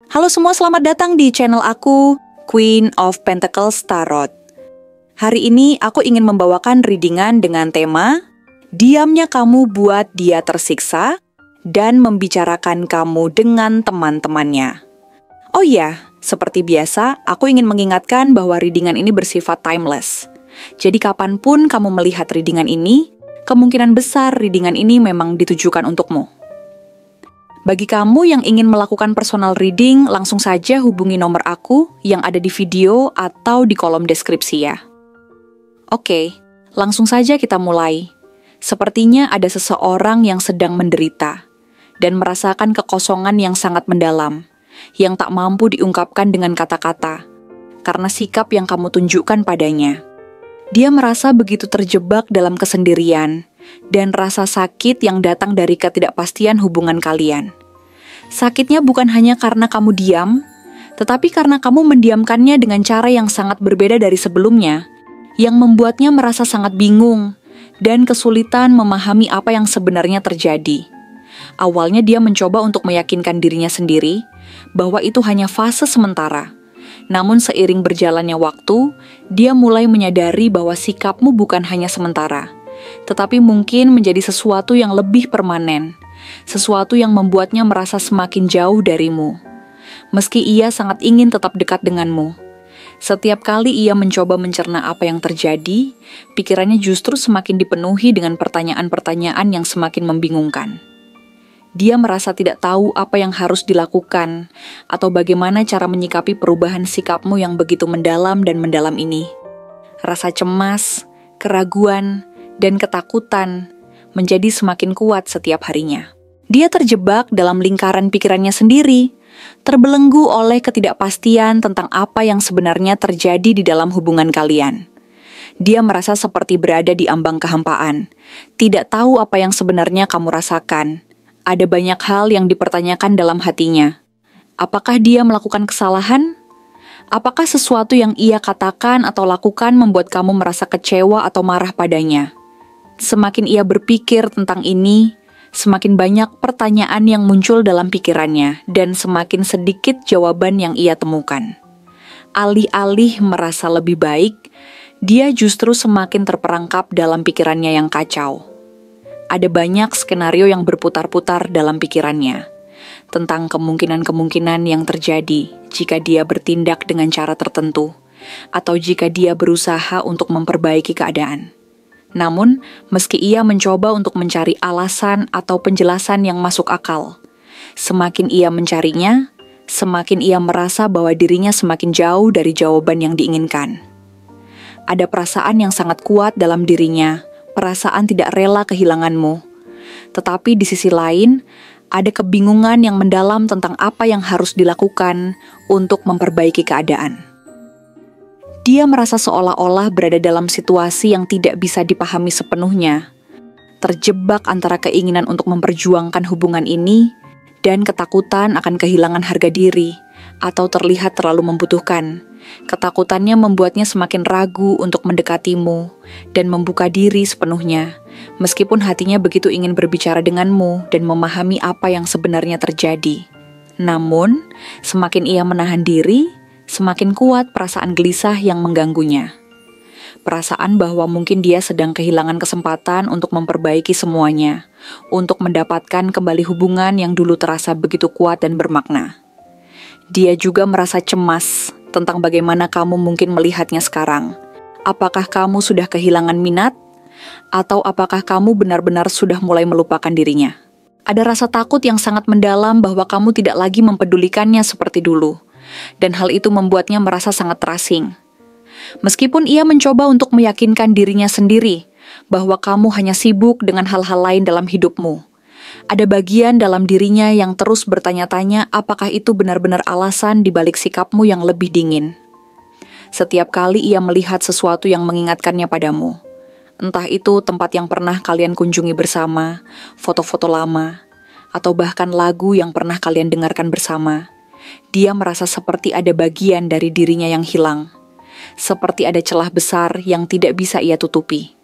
Halo semua, selamat datang di channel aku, Queen of Pentacles Tarot. Hari ini aku ingin membawakan readingan dengan tema Diamnya kamu buat dia tersiksa dan membicarakan kamu dengan teman-temannya. Oh iya, seperti biasa, aku ingin mengingatkan bahwa readingan ini bersifat timeless. Jadi kapanpun kamu melihat readingan ini, kemungkinan besar readingan ini memang ditujukan untukmu. Bagi kamu yang ingin melakukan personal reading, langsung saja hubungi nomor aku yang ada di video atau di kolom deskripsi ya. Oke, langsung saja kita mulai. Sepertinya ada seseorang yang sedang menderita dan merasakan kekosongan yang sangat mendalam, yang tak mampu diungkapkan dengan kata-kata, karena sikap yang kamu tunjukkan padanya. Dia merasa begitu terjebak dalam kesendirian, dan rasa sakit yang datang dari ketidakpastian hubungan kalian. Sakitnya bukan hanya karena kamu diam, tetapi karena kamu mendiamkannya dengan cara yang sangat berbeda dari sebelumnya, yang membuatnya merasa sangat bingung dan kesulitan memahami apa yang sebenarnya terjadi. Awalnya dia mencoba untuk meyakinkan dirinya sendiri bahwa itu hanya fase sementara. Namun seiring berjalannya waktu, dia mulai menyadari bahwa sikapmu bukan hanya sementara, tetapi mungkin menjadi sesuatu yang lebih permanen, sesuatu yang membuatnya merasa semakin jauh darimu. Meski ia sangat ingin tetap dekat denganmu, setiap kali ia mencoba mencerna apa yang terjadi, pikirannya justru semakin dipenuhi dengan pertanyaan-pertanyaan yang semakin membingungkan. Dia merasa tidak tahu apa yang harus dilakukan, atau bagaimana cara menyikapi perubahan sikapmu yang begitu mendalam dan mendalam ini. Rasa cemas, keraguan, dan ketakutan menjadi semakin kuat setiap harinya. Dia terjebak dalam lingkaran pikirannya sendiri, terbelenggu oleh ketidakpastian tentang apa yang sebenarnya terjadi di dalam hubungan kalian. Dia merasa seperti berada di ambang kehampaan, tidak tahu apa yang sebenarnya kamu rasakan. Ada banyak hal yang dipertanyakan dalam hatinya. Apakah dia melakukan kesalahan? Apakah sesuatu yang ia katakan atau lakukan membuat kamu merasa kecewa atau marah padanya? Semakin ia berpikir tentang ini, semakin banyak pertanyaan yang muncul dalam pikirannya dan semakin sedikit jawaban yang ia temukan. Alih-alih merasa lebih baik, dia justru semakin terperangkap dalam pikirannya yang kacau. Ada banyak skenario yang berputar-putar dalam pikirannya tentang kemungkinan-kemungkinan yang terjadi jika dia bertindak dengan cara tertentu atau jika dia berusaha untuk memperbaiki keadaan. Namun, meski ia mencoba untuk mencari alasan atau penjelasan yang masuk akal, semakin ia mencarinya, semakin ia merasa bahwa dirinya semakin jauh dari jawaban yang diinginkan. Ada perasaan yang sangat kuat dalam dirinya, perasaan tidak rela kehilanganmu. Tetapi di sisi lain, ada kebingungan yang mendalam tentang apa yang harus dilakukan untuk memperbaiki keadaan. Dia merasa seolah-olah berada dalam situasi yang tidak bisa dipahami sepenuhnya, terjebak antara keinginan untuk memperjuangkan hubungan ini dan ketakutan akan kehilangan harga diri atau terlihat terlalu membutuhkan. Ketakutannya membuatnya semakin ragu untuk mendekatimu dan membuka diri sepenuhnya, meskipun hatinya begitu ingin berbicara denganmu dan memahami apa yang sebenarnya terjadi. Namun, semakin ia menahan diri, semakin kuat perasaan gelisah yang mengganggunya. Perasaan bahwa mungkin dia sedang kehilangan kesempatan untuk memperbaiki semuanya, untuk mendapatkan kembali hubungan yang dulu terasa begitu kuat dan bermakna. Dia juga merasa cemas tentang bagaimana kamu mungkin melihatnya sekarang. Apakah kamu sudah kehilangan minat? Atau apakah kamu benar-benar sudah mulai melupakan dirinya? Ada rasa takut yang sangat mendalam bahwa kamu tidak lagi mempedulikannya seperti dulu. Dan hal itu membuatnya merasa sangat terasing. Meskipun ia mencoba untuk meyakinkan dirinya sendiri bahwa kamu hanya sibuk dengan hal-hal lain dalam hidupmu, ada bagian dalam dirinya yang terus bertanya-tanya apakah itu benar-benar alasan di balik sikapmu yang lebih dingin. Setiap kali ia melihat sesuatu yang mengingatkannya padamu, entah itu tempat yang pernah kalian kunjungi bersama, foto-foto lama, atau bahkan lagu yang pernah kalian dengarkan bersama, dia merasa seperti ada bagian dari dirinya yang hilang, seperti ada celah besar yang tidak bisa ia tutupi.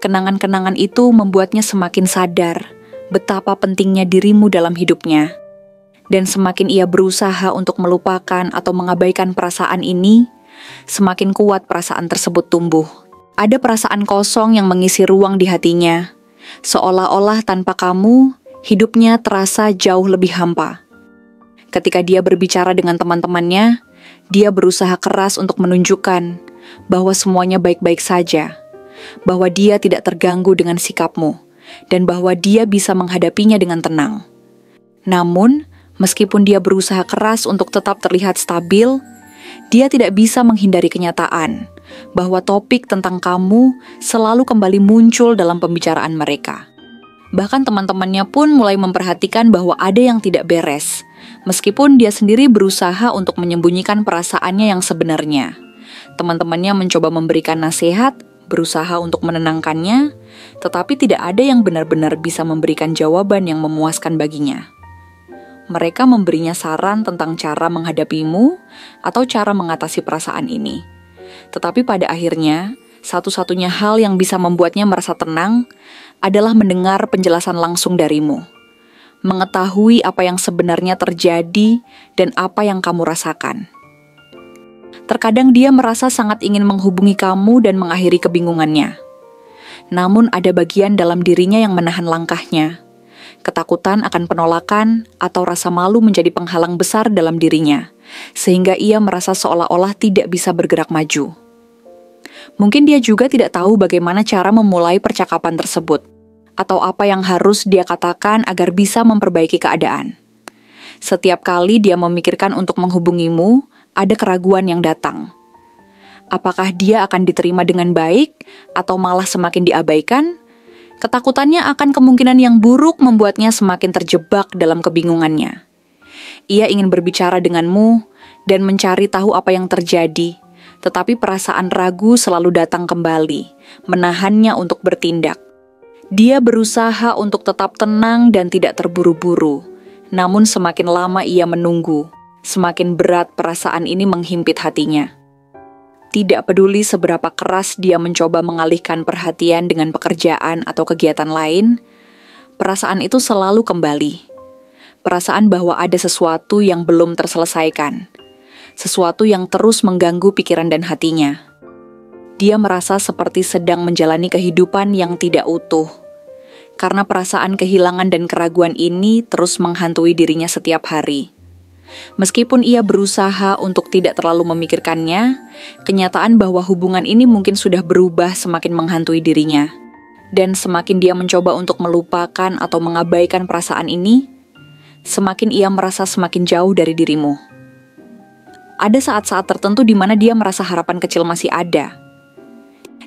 Kenangan-kenangan itu membuatnya semakin sadar betapa pentingnya dirimu dalam hidupnya. Dan semakin ia berusaha untuk melupakan atau mengabaikan perasaan ini, semakin kuat perasaan tersebut tumbuh. Ada perasaan kosong yang mengisi ruang di hatinya, seolah-olah tanpa kamu, hidupnya terasa jauh lebih hampa. Ketika dia berbicara dengan teman-temannya, dia berusaha keras untuk menunjukkan bahwa semuanya baik-baik saja, bahwa dia tidak terganggu dengan sikapmu, dan bahwa dia bisa menghadapinya dengan tenang. Namun, meskipun dia berusaha keras untuk tetap terlihat stabil, dia tidak bisa menghindari kenyataan bahwa topik tentang kamu selalu kembali muncul dalam pembicaraan mereka. Bahkan teman-temannya pun mulai memperhatikan bahwa ada yang tidak beres, meskipun dia sendiri berusaha untuk menyembunyikan perasaannya yang sebenarnya. Teman-temannya mencoba memberikan nasihat, berusaha untuk menenangkannya, tetapi tidak ada yang benar-benar bisa memberikan jawaban yang memuaskan baginya. Mereka memberinya saran tentang cara menghadapimu atau cara mengatasi perasaan ini. Tetapi pada akhirnya, satu-satunya hal yang bisa membuatnya merasa tenang adalah mendengar penjelasan langsung darimu. Mengetahui apa yang sebenarnya terjadi dan apa yang kamu rasakan. Terkadang dia merasa sangat ingin menghubungi kamu dan mengakhiri kebingungannya. Namun ada bagian dalam dirinya yang menahan langkahnya. Ketakutan akan penolakan atau rasa malu menjadi penghalang besar dalam dirinya, sehingga ia merasa seolah-olah tidak bisa bergerak maju. Mungkin dia juga tidak tahu bagaimana cara memulai percakapan tersebut, atau apa yang harus dia katakan agar bisa memperbaiki keadaan. Setiap kali dia memikirkan untuk menghubungimu, ada keraguan yang datang. Apakah dia akan diterima dengan baik, atau malah semakin diabaikan? Ketakutannya akan kemungkinan yang buruk membuatnya semakin terjebak dalam kebingungannya. Ia ingin berbicara denganmu dan mencari tahu apa yang terjadi, tetapi perasaan ragu selalu datang kembali, menahannya untuk bertindak. Dia berusaha untuk tetap tenang dan tidak terburu-buru, namun semakin lama ia menunggu, semakin berat perasaan ini menghimpit hatinya. Tidak peduli seberapa keras dia mencoba mengalihkan perhatian dengan pekerjaan atau kegiatan lain, perasaan itu selalu kembali. Perasaan bahwa ada sesuatu yang belum terselesaikan, sesuatu yang terus mengganggu pikiran dan hatinya. Dia merasa seperti sedang menjalani kehidupan yang tidak utuh, karena perasaan kehilangan dan keraguan ini terus menghantui dirinya setiap hari. Meskipun ia berusaha untuk tidak terlalu memikirkannya, kenyataan bahwa hubungan ini mungkin sudah berubah semakin menghantui dirinya. Dan semakin dia mencoba untuk melupakan atau mengabaikan perasaan ini, semakin ia merasa semakin jauh dari dirimu. Ada saat-saat tertentu di mana dia merasa harapan kecil masih ada.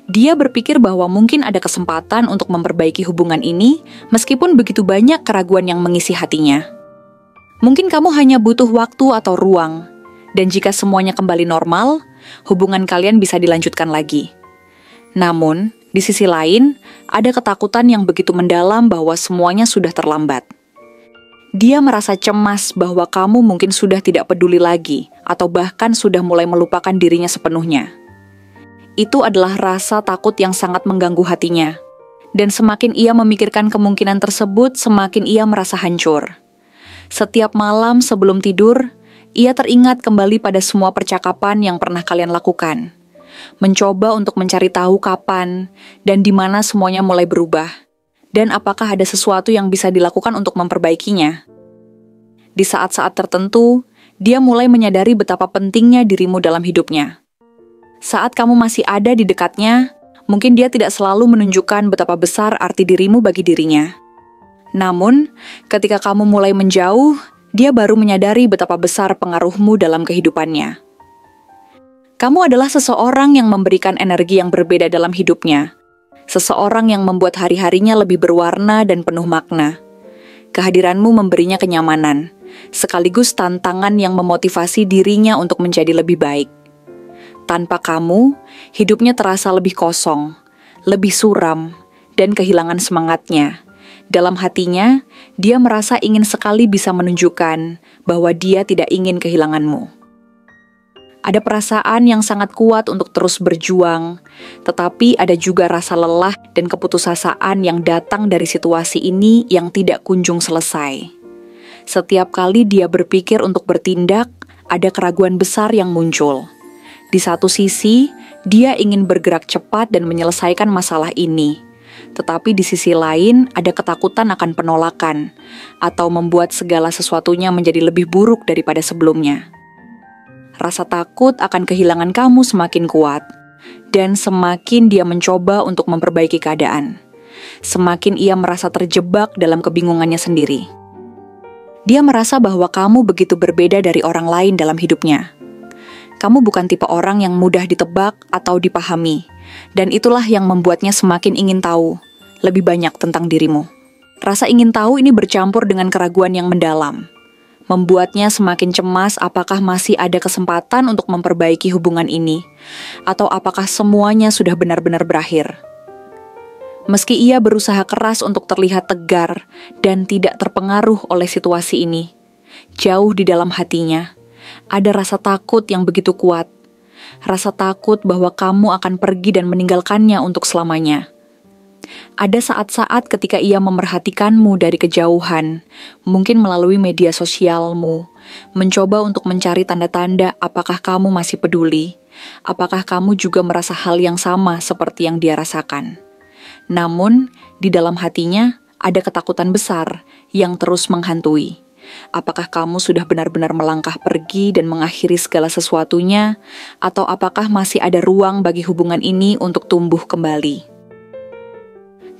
Dia berpikir bahwa mungkin ada kesempatan untuk memperbaiki hubungan ini, meskipun begitu banyak keraguan yang mengisi hatinya. Mungkin kamu hanya butuh waktu atau ruang, dan jika semuanya kembali normal, hubungan kalian bisa dilanjutkan lagi. Namun, di sisi lain, ada ketakutan yang begitu mendalam bahwa semuanya sudah terlambat. Dia merasa cemas bahwa kamu mungkin sudah tidak peduli lagi, atau bahkan sudah mulai melupakan dirinya sepenuhnya. Itu adalah rasa takut yang sangat mengganggu hatinya, dan semakin ia memikirkan kemungkinan tersebut, semakin ia merasa hancur. Setiap malam sebelum tidur, ia teringat kembali pada semua percakapan yang pernah kalian lakukan. Mencoba untuk mencari tahu kapan dan di mana semuanya mulai berubah, dan apakah ada sesuatu yang bisa dilakukan untuk memperbaikinya. Di saat-saat tertentu, dia mulai menyadari betapa pentingnya dirimu dalam hidupnya. Saat kamu masih ada di dekatnya, mungkin dia tidak selalu menunjukkan betapa besar arti dirimu bagi dirinya. Namun, ketika kamu mulai menjauh, dia baru menyadari betapa besar pengaruhmu dalam kehidupannya. Kamu adalah seseorang yang memberikan energi yang berbeda dalam hidupnya. Seseorang yang membuat hari-harinya lebih berwarna dan penuh makna. Kehadiranmu memberinya kenyamanan, sekaligus tantangan yang memotivasi dirinya untuk menjadi lebih baik. Tanpa kamu, hidupnya terasa lebih kosong, lebih suram, dan kehilangan semangatnya. Dalam hatinya, dia merasa ingin sekali bisa menunjukkan bahwa dia tidak ingin kehilanganmu. Ada perasaan yang sangat kuat untuk terus berjuang, tetapi ada juga rasa lelah dan keputusasaan yang datang dari situasi ini yang tidak kunjung selesai. Setiap kali dia berpikir untuk bertindak, ada keraguan besar yang muncul. Di satu sisi, dia ingin bergerak cepat dan menyelesaikan masalah ini. Tetapi di sisi lain, ada ketakutan akan penolakan, atau membuat segala sesuatunya menjadi lebih buruk daripada sebelumnya. Rasa takut akan kehilangan kamu semakin kuat, dan semakin dia mencoba untuk memperbaiki keadaan. Semakin ia merasa terjebak dalam kebingungannya sendiri. Dia merasa bahwa kamu begitu berbeda dari orang lain dalam hidupnya. Kamu bukan tipe orang yang mudah ditebak atau dipahami, dan itulah yang membuatnya semakin ingin tahu lebih banyak tentang dirimu. Rasa ingin tahu ini bercampur dengan keraguan yang mendalam, membuatnya semakin cemas apakah masih ada kesempatan untuk memperbaiki hubungan ini, atau apakah semuanya sudah benar-benar berakhir. Meski ia berusaha keras untuk terlihat tegar dan tidak terpengaruh oleh situasi ini, jauh di dalam hatinya, ada rasa takut yang begitu kuat. Rasa takut bahwa kamu akan pergi dan meninggalkannya untuk selamanya. Ada saat-saat ketika ia memerhatikanmu dari kejauhan, mungkin melalui media sosialmu, mencoba untuk mencari tanda-tanda apakah kamu masih peduli, apakah kamu juga merasa hal yang sama seperti yang dia rasakan. Namun, di dalam hatinya ada ketakutan besar yang terus menghantui. Apakah kamu sudah benar-benar melangkah pergi dan mengakhiri segala sesuatunya, atau apakah masih ada ruang bagi hubungan ini untuk tumbuh kembali?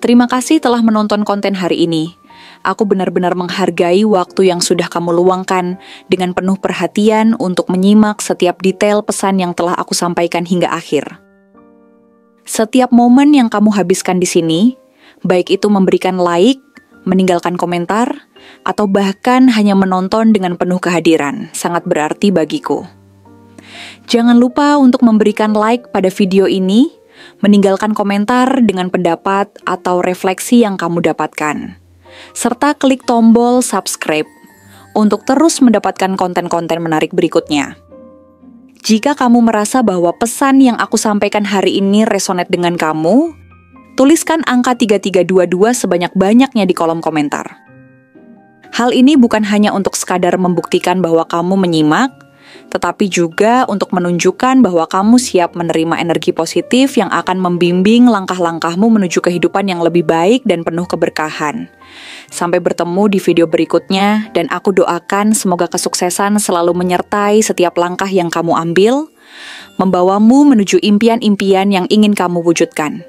Terima kasih telah menonton konten hari ini. Aku benar-benar menghargai waktu yang sudah kamu luangkan dengan penuh perhatian untuk menyimak setiap detail pesan yang telah aku sampaikan hingga akhir. Setiap momen yang kamu habiskan di sini, baik itu memberikan like, meninggalkan komentar, atau bahkan hanya menonton dengan penuh kehadiran, sangat berarti bagiku. Jangan lupa untuk memberikan like pada video ini, meninggalkan komentar dengan pendapat atau refleksi yang kamu dapatkan, serta klik tombol subscribe untuk terus mendapatkan konten-konten menarik berikutnya. Jika kamu merasa bahwa pesan yang aku sampaikan hari ini resonate dengan kamu, tuliskan angka 3322 sebanyak-banyaknya di kolom komentar. Hal ini bukan hanya untuk sekadar membuktikan bahwa kamu menyimak, tetapi juga untuk menunjukkan bahwa kamu siap menerima energi positif yang akan membimbing langkah-langkahmu menuju kehidupan yang lebih baik dan penuh keberkahan. Sampai bertemu di video berikutnya, dan aku doakan semoga kesuksesan selalu menyertai setiap langkah yang kamu ambil, membawamu menuju impian-impian yang ingin kamu wujudkan.